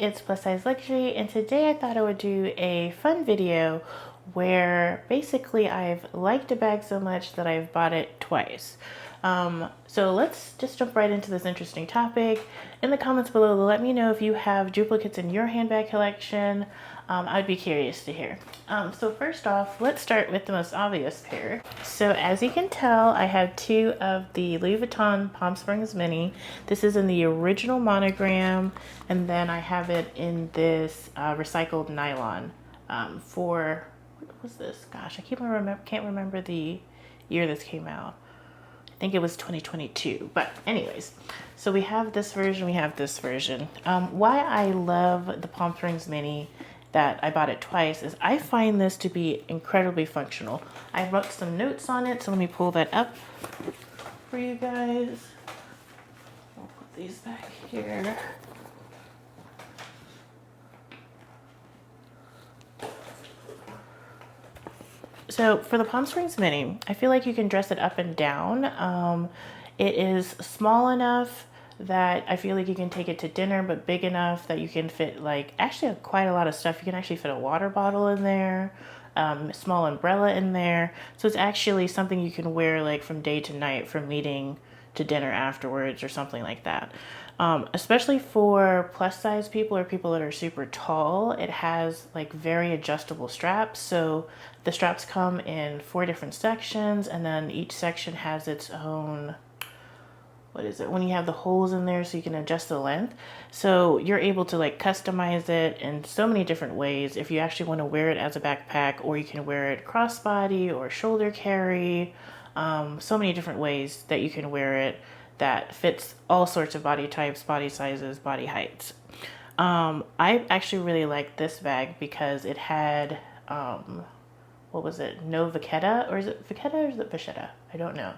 it's Plus Size Luxury, and today I thought I would do a fun video where basically I've liked a bag so much that I've bought it twice. So let's just jump right into this interesting topic. In the comments below, let me know if you have duplicates in your handbag collection. I'd be curious to hear. So first off, let's start with the most obvious pair. So as you can tell, I have two of the Louis Vuitton Palm Springs Mini. This is in the original monogram, and then I have it in this recycled nylon for, what was this? Gosh, can't remember the year this came out. I think it was 2022, but anyways, so we have this version, we have this version. Why I love the Palm Springs Mini, that I bought it twice, is I find this to be incredibly functional. I wrote some notes on it, so let me pull that up for you guys. I'll put these back here. So for the Palm Springs Mini, I feel like you can dress it up and down. It is small enough that I feel like you can take it to dinner, but big enough that you can fit like actually quite a lot of stuff. You can actually fit a water bottle in there, small umbrella in there. So it's actually something you can wear like from day to night, from meeting to dinner afterwards or something like that. Especially for plus size people or people that are super tall, it has like very adjustable straps. So the straps come in 4 different sections, and then each section has its own, what is it, when you have the holes in there so you can adjust the length. So you're able to like customize it in so many different ways if you actually want to wear it as a backpack, or you can wear it crossbody or shoulder carry. So many different ways that you can wear it that fits all sorts of body types, body sizes, body heights. I actually really like this bag because it had, what was it, no Vachetta, or is it Vachetta or is it Vachetta? I don't know.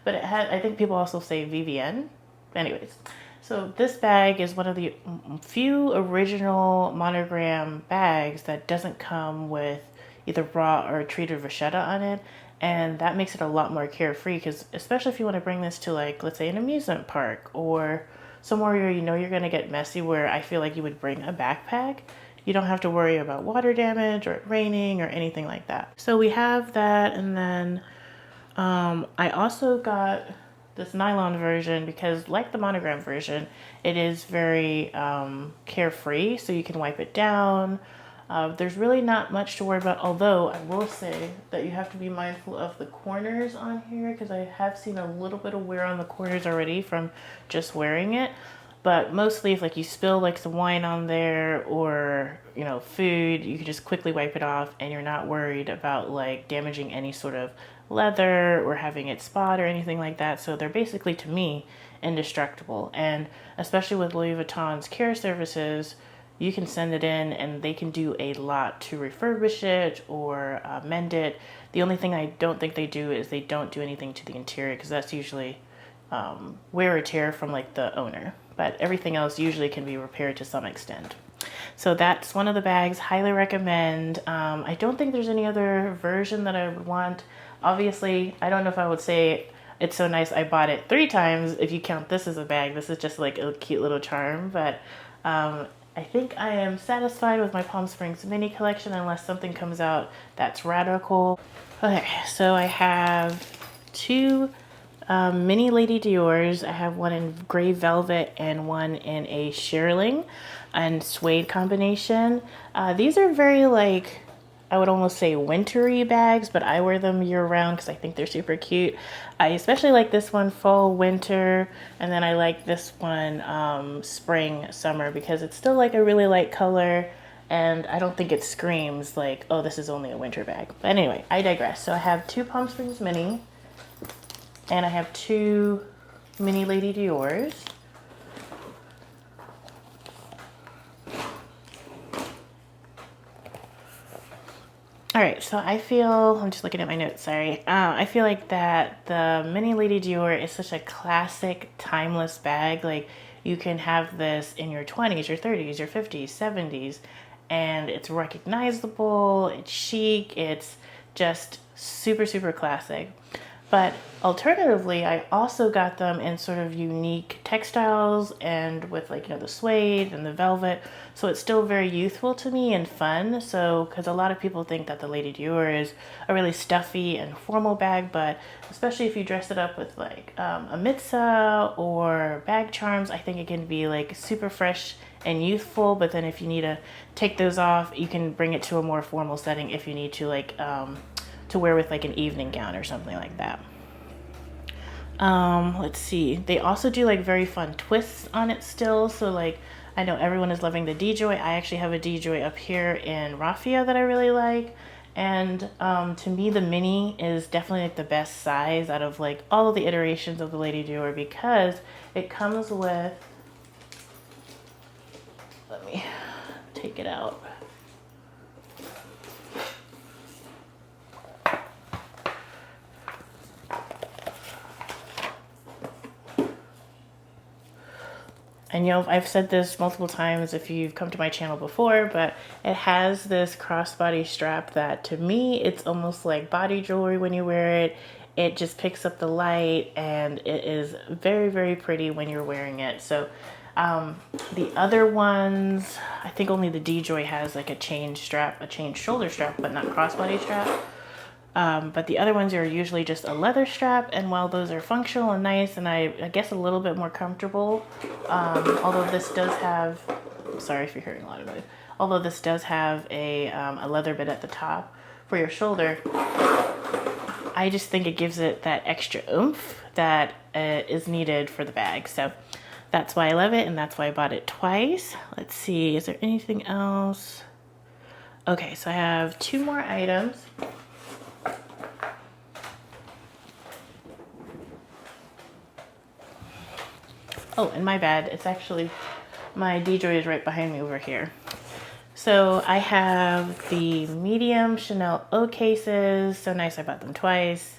But it had, I think people also say VVN. Anyways, so this bag is one of the few original monogram bags that doesn't come with either raw or treated vachetta on it. And that makes it a lot more carefree, because especially if you want to bring this to, like, let's say an amusement park or somewhere where you know you're going to get messy, where I feel like you would bring a backpack. You don't have to worry about water damage or it raining or anything like that. So we have that, and then I also got this nylon version because, like the monogram version, it is very carefree, so you can wipe it down. There's really not much to worry about, although I will say that you have to be mindful of the corners on here, because I have seen a little bit of wear on the corners already from just wearing it. But mostly if like you spill like some wine on there, or you know, food, you can just quickly wipe it off and you're not worried about like damaging any sort of leather or having it spot or anything like that. So they're basically, to me, indestructible. And especially with Louis Vuitton's care services, you can send it in and they can do a lot to refurbish it or mend it. The only thing I don't think they do is they don't do anything to the interior, because that's usually wear or tear from like the owner. But everything else usually can be repaired to some extent. So that's one of the bags, highly recommend. I don't think there's any other version that I would want. Obviously, I don't know if I would say it's so nice I bought it 3 times if you count this as a bag. This is just like a cute little charm, but I think I am satisfied with my Palm Springs Mini collection unless something comes out that's radical. Okay, so I have 2 mini Lady Dior's. I have one in gray velvet and one in a shearling and suede combination. These are very, like, I would almost say wintry bags, but I wear them year round because I think they're super cute. I especially like this one fall, winter, and then I like this one spring, summer, because it's still like a really light color, and I don't think it screams like, oh, this is only a winter bag. But anyway, I digress. So I have 2 Palm Springs Mini, and I have 2 mini Lady Dior's. All right, so I feel, I'm just looking at my notes, sorry. I feel like that the mini Lady Dior is such a classic, timeless bag. Like, you can have this in your 20s, your 30s, your 50s, 70s, and it's recognizable, it's chic, it's just super, super classic. But alternatively, I also got them in sort of unique textiles and with like, you know, the suede and the velvet. So it's still very youthful to me and fun. So, because a lot of people think that the Lady Dior is a really stuffy and formal bag, but especially if you dress it up with like a mitza or bag charms, I think it can be like super fresh and youthful. But then if you need to take those off, you can bring it to a more formal setting if you need to, like to wear with like an evening gown or something like that. Let's see. They also do like very fun twists on it still. So like, I know everyone is loving the D-Joy. I actually have a D-Joy up here in raffia that I really like. And to me, the mini is definitely like the best size out of like all of the iterations of the Lady Dior, because it comes with, let me take it out. And you know, I've said this multiple times if you've come to my channel before, but it has this crossbody strap that to me, it's almost like body jewelry when you wear it. It just picks up the light and it is very, very pretty when you're wearing it. So the other ones, I think only the D-Joy has like a chain strap, a chain shoulder strap, but not crossbody strap. But the other ones are usually just a leather strap, and while those are functional and nice, and I guess a little bit more comfortable, although this does have, sorry if you're hearing a lot of noise, although this does have a leather bit at the top for your shoulder, I just think it gives it that extra oomph that is needed for the bag. So that's why I love it, and that's why I bought it twice. Let's see, is there anything else? Okay, so I have 2 more items. Oh, and my bad, it's actually, my D-Joy is right behind me over here. So I have the medium Chanel O cases. So nice, I bought them twice.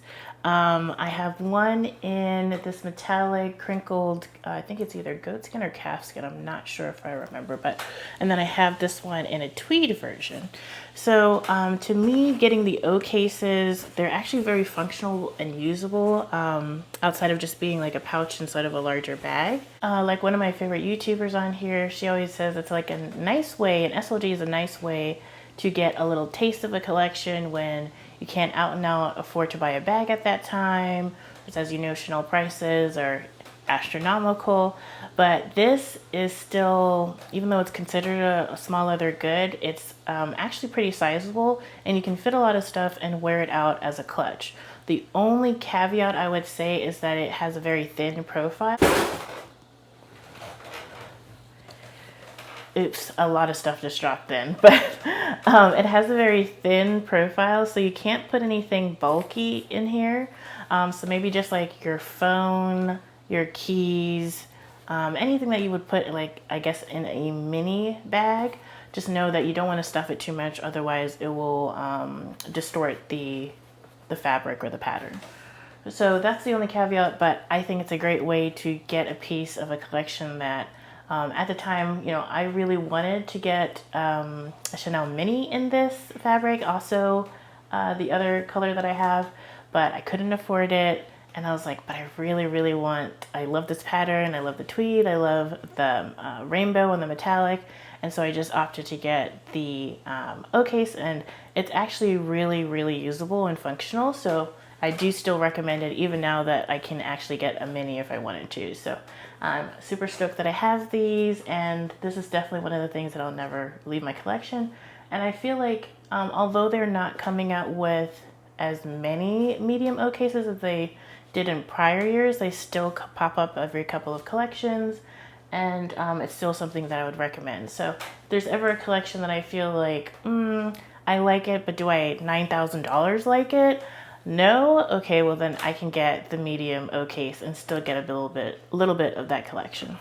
I have one in this metallic crinkled, I think it's either goatskin or calfskin. I'm not sure if I remember, but, and then I have this one in a tweed version. So to me, getting the O cases, they're actually very functional and usable outside of just being like a pouch inside of a larger bag. Like one of my favorite YouTubers on here, she always says it's like a nice way, an SLG is a nice way to get a little taste of a collection when you can't out and out afford to buy a bag at that time. Because as you know, Chanel prices are astronomical. But this is still, even though it's considered a small leather good, it's actually pretty sizable, and you can fit a lot of stuff and wear it out as a clutch. The only caveat I would say is that it has a very thin profile. Oops, a lot of stuff just dropped in, but it has a very thin profile, so you can't put anything bulky in here. So maybe just like your phone, your keys, anything that you would put like, I guess, in a mini bag. Just know that you don't want to stuff it too much, otherwise it will distort the fabric or the pattern. So that's the only caveat, but I think it's a great way to get a piece of a collection that at the time, you know, I really wanted to get a Chanel mini in this fabric, also the other color that I have, but I couldn't afford it. And I was like, but I really, really want, I love this pattern, I love the tweed, I love the rainbow and the metallic. And so I just opted to get the O case, and it's actually really, really usable and functional. So I do still recommend it, even now that I can actually get a mini if I wanted to. So I'm super stoked that I have these, and this is definitely one of the things that I'll never leave my collection. And I feel like although they're not coming out with as many medium O cases as they did in prior years, they still pop up every couple of collections, and it's still something that I would recommend. So if there's ever a collection that I feel like, I like it, but do I $9,000 like it? No? Okay, well then I can get the medium O case and still get a little bit of that collection.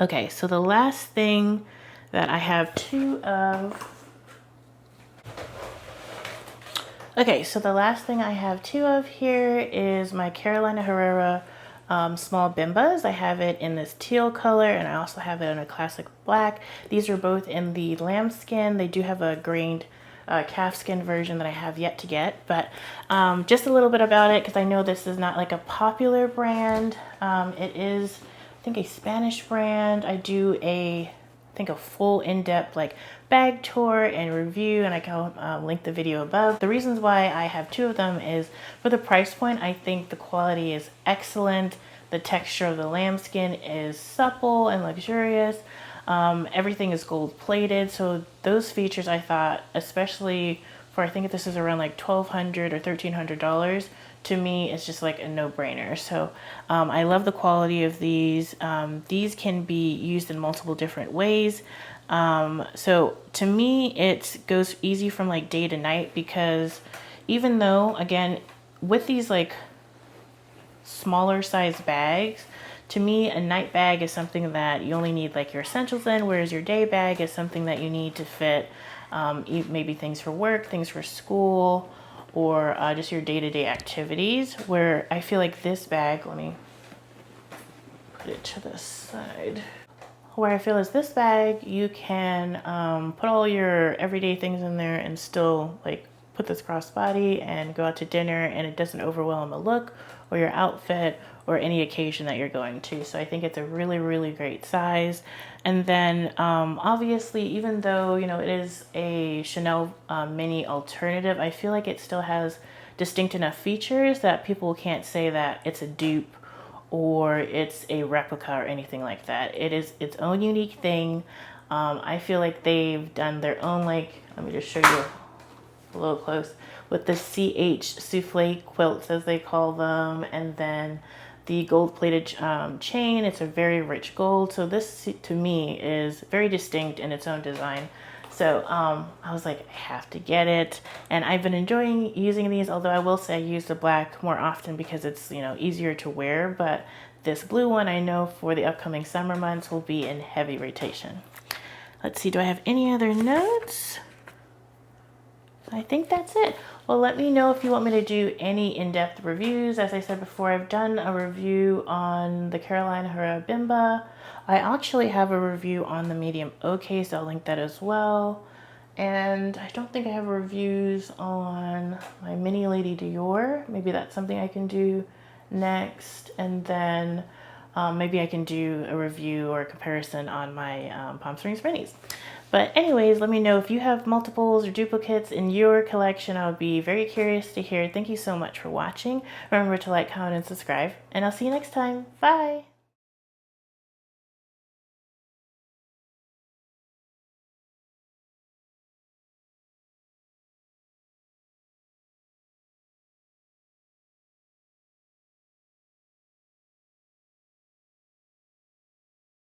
Okay, so the last thing that I have two of, here is my Carolina Herrera Small Bimbas. I have it in this teal color, and I also have it in a classic black. These are both in the lambskin. They do have a grained calfskin version that I have yet to get, but just a little bit about it because I know this is not like a popular brand. It is, I think, a Spanish brand. I do I think a full in-depth like bag tour and review, and I can link the video above. The reasons why I have two of them is for the price point. I think the quality is excellent. The texture of the lambskin is supple and luxurious. Everything is gold plated, so those features I thought, especially for, I think this is around like $1,200 or $1,300, to me it's just like a no-brainer. So I love the quality of these. These can be used in multiple different ways. So to me it goes easy from like day to night, because even though, again, with these like smaller size bags, to me a night bag is something that you only need like your essentials in, whereas your day bag is something that you need to fit maybe things for work, things for school, or just your day-to-day activities, where I feel like this bag, let me put it to the side, where I feel is this bag, you can put all your everyday things in there and still like put this crossbody and go out to dinner, and it doesn't overwhelm the look or your outfit or any occasion that you're going to. So I think it's a really, really great size. And then obviously, even though, you know, it is a Chanel mini alternative, I feel like it still has distinct enough features that people can't say that it's a dupe or it's a replica or anything like that. It is its own unique thing. I feel like they've done their own, like, let me just show you a little close, with the CH souffle quilts, as they call them, and then the gold plated chain. It's a very rich gold, so this to me is very distinct in its own design. So I was like, I have to get it, and I've been enjoying using these, although I will say I use the black more often because it's, you know, easier to wear. But this blue one, I know for the upcoming summer months, will be in heavy rotation. Let's see, do I have any other notes? I think that's it. Well, let me know if you want me to do any in-depth reviews. As I said before, I've done a review on the Carolina Bimba. I actually have a review on the medium OK, so I'll link that as well. And I don't think I have reviews on my mini lady Dior. Maybe that's something I can do next. And then maybe I can do a review or a comparison on my Palm Springs minis. But anyways, let me know if you have multiples or duplicates in your collection. I would be very curious to hear. Thank you so much for watching. Remember to like, comment, and subscribe, and I'll see you next time. Bye!